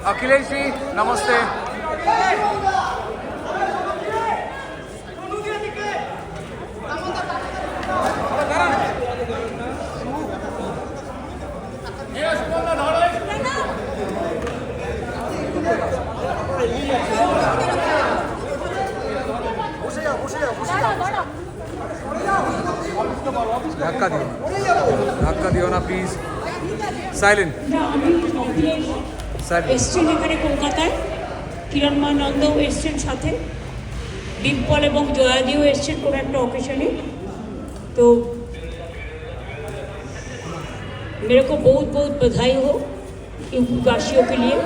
अखिलेश जी नमस्ते। धक्का दियो ना प्लीज। साइलेंट এসছেন এখানে কলকাতায়, কিরণময় নন্দও এসছেন সাথে, ডিম্পল এবং জয়াদিও এসছেন কোনো একটা অকেশনে। तो मेरे को बहुत बहुत बधाई हो यूपी वासियों के लिए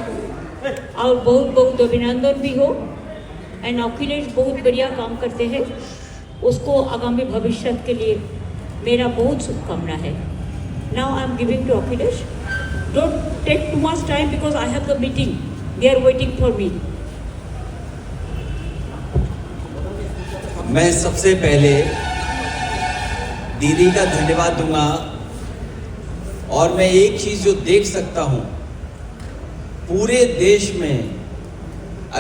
और बहुत बहुत अभिनंदन भी हो। एंड अखिलेश बहुत बढ़िया काम करते हैं, उसको आगामी भविष्य के लिए मेरा बहुत शुभकामना है। Now I am giving to Akhilesh. Don't take too much time because I have the meeting. They are waiting for me. मैं सबसे पहले दीदी का धन्यवाद दूंगा और मैं एक चीज जो देख सकता हूं, पूरे देश में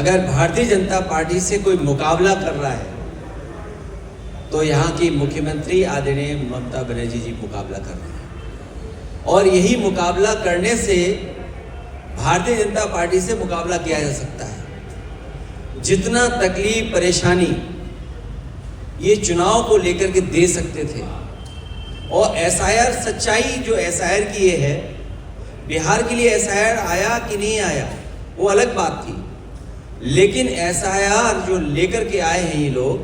अगर भारतीय जनता पार्टी से कोई मुकाबला कर रहा है तो यहाँ की मुख्यमंत्री आदरणीय ममता बनर्जी जी मुकाबला कर रहे हैं। और यही मुकाबला करने से भारतीय जनता पार्टी से मुकाबला किया जा सकता है। जितना तकलीफ परेशानी ये चुनाव को लेकर के दे सकते थे, और एसआईआर सच्चाई जो एसआईआर की ये है, बिहार के लिए एसआईआर आया कि नहीं आया वो अलग बात थी, लेकिन एसआईआर जो लेकर के आए हैं ये लोग,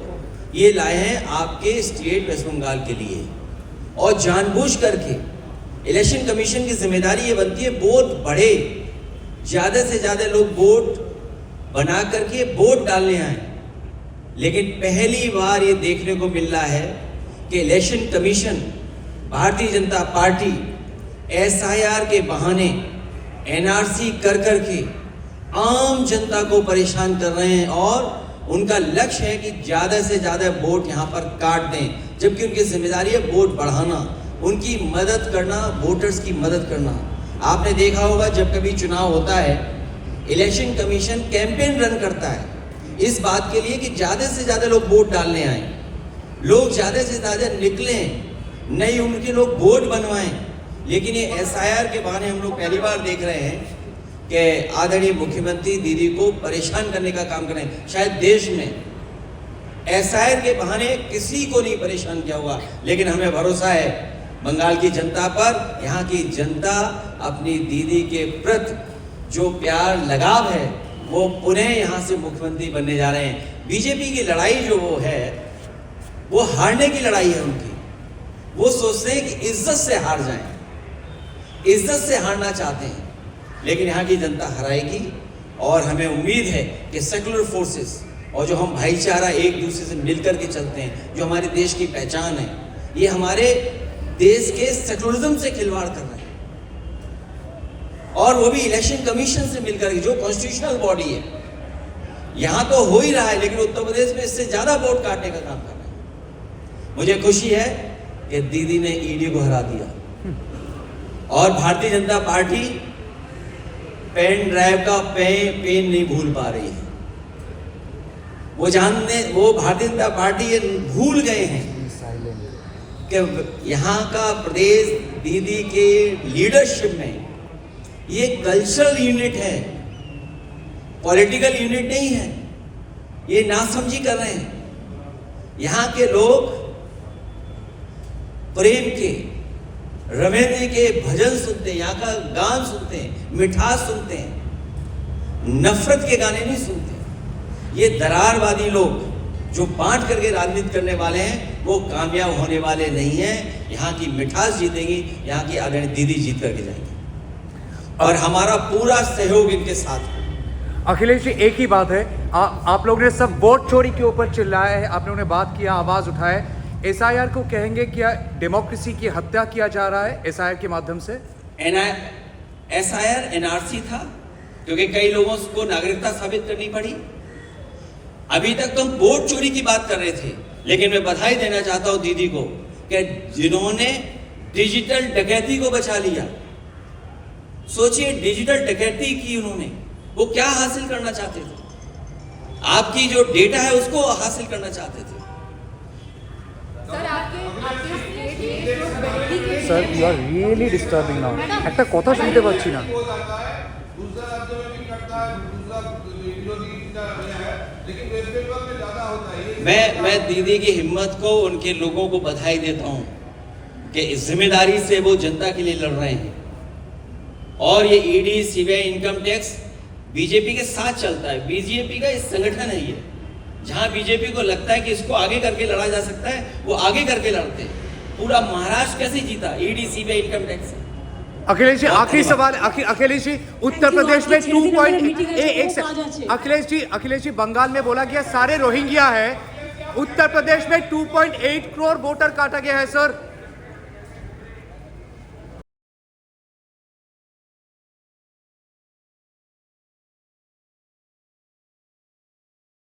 ये लाए हैं आपके स्टेट वेस्ट बंगाल के लिए। और जानबूझ करके इलेक्शन कमीशन की जिम्मेदारी ये बनती है वोट बढ़े, ज़्यादा से ज़्यादा लोग वोट बना करके वोट डालने आए। लेकिन पहली बार ये देखने को मिल रहा है कि election commission, Bharatiya Janata party SIR के बहाने एनआरसी कर करके आम जनता को परेशान कर रहे हैं, और उनका लक्ष्य है कि ज़्यादा से ज़्यादा वोट यहाँ पर काट दें, जबकि उनकी जिम्मेदारी है वोट बढ़ाना, उनकी मदद करना, वोटर्स की मदद करना। आपने देखा होगा जब कभी चुनाव होता है, इलेक्शन कमीशन कैंपेन रन करता है इस बात के लिए कि ज़्यादा से ज़्यादा लोग वोट डालने आए, लोग ज़्यादा से ज़्यादा निकलें, नई उम्र के लोग वोट बनवाएं। लेकिन ये एसआईआर के बहाने हम लोग पहली बार देख रहे हैं कि आदरणीय मुख्यमंत्री दीदी को परेशान करने का काम कर रहे हैं। शायद देश में एसआईआर के बहाने किसी को नहीं परेशान किया होगा, लेकिन हमें भरोसा है बंगाल की जनता पर। यहाँ की जनता अपनी दीदी के प्रति जो प्यार लगाव है वो पुनः यहाँ से मुख्यमंत्री बनने जा रहे हैं। बीजेपी की लड़ाई जो वो है वो हारने की लड़ाई है उनकी। वो सोचते हैं कि इज्जत से हार जाएं, इज्जत से हारना चाहते हैं, लेकिन यहाँ की जनता हराएगी। और हमें उम्मीद है कि सेकुलर फोर्सेस और जो हम भाईचारा एक दूसरे से मिलकर के चलते हैं, जो हमारे देश की पहचान है, ये हमारे देश के सेकुलरिज्म से खिलवाड़ कर रहे हैं, और वो भी इलेक्शन कमीशन से मिलकर के, जो कॉन्स्टिट्यूशनल बॉडी है। यहां तो हो ही रहा है, लेकिन उत्तर प्रदेश में इससे ज्यादा वोट काटने का काम कर रहे हैं। मुझे खुशी है कि दीदी ने ईडी को हरा दिया, और Bharatiya Janata party pen drive का पेन नहीं भूल पा रही है। वो भारतीय जनता पार्टी ये भूल गए हैं कि यहाँ का प्रदेश दीदी के लीडरशिप में ये कल्चरल यूनिट है, पॉलिटिकल यूनिट नहीं है। ये नासमझी कर रहे हैं। यहाँ के लोग प्रेम के, रविंद्र के भजन सुनते हैं, यहाँ का गान सुनते हैं, मिठास सुनते हैं, नफरत के गाने नहीं सुनते। ये दरारवादी लोग जो बांट करके राजनीति करने वाले हैं वो कामयाब होने वाले नहीं हैं। यहाँ की मिठास जीतेगी, यहाँ की आदरणीय दीदी जीत करके जाएंगे, और हमारा पूरा सहयोग इनके साथ है। अखिलेश जी एक ही बात है, आप लोग ने सब वोट चोरी के ऊपर चिल्लाया है, आप लोगों ने बात किया, आवाज उठाए। एसआईआर को कहेंगे क्या डेमोक्रेसी की हत्या किया जा रहा है एसआईआर के माध्यम से? एसआईआर एनआरसी था, क्योंकि कई लोगों को नागरिकता साबित करनी पड़ी। अभी तक तो हम वोट चोरी की बात कर रहे थे, लेकिन मैं बधाई देना चाहता हूं दीदी को कि जिन्होंने डिजिटल डकैती को बचा लिया। सोचिए, डिजिटल डकैती की उन्होंने, वो क्या हासिल करना चाहते थे? आपकी जो डेटा है उसको हासिल करना चाहते थे। Sir you are really disturbing now, একটা কথা শুনতে পাচ্ছি না। मैं दीदी की हिम्मत को, उनके लोगों को बधाई देता हूं कि इस जिम्मेदारी से वो जनता के लिए लड़ रहे हैं। और ये ED, CBI, income tax BJP के साथ चलता है। बीजेपी का इस संगठन है ये, जहां बीजेपी को लगता है कि इसको आगे करके लड़ा जा सकता है, वो आगे करके लड़ते हैं। पूरा महाराष्ट्र कैसे जीता? ED, CBI, income tax. Akhilesh ji आखिरी सवाल, अखिलेश जी उत्तर प्रदेश में 2.1 अखिलेश जी बंगाल में बोला गया सारे रोहिंग्या है, उत्तर प्रदेश में 2.8 करोड़ वोटर काटा गया है सर।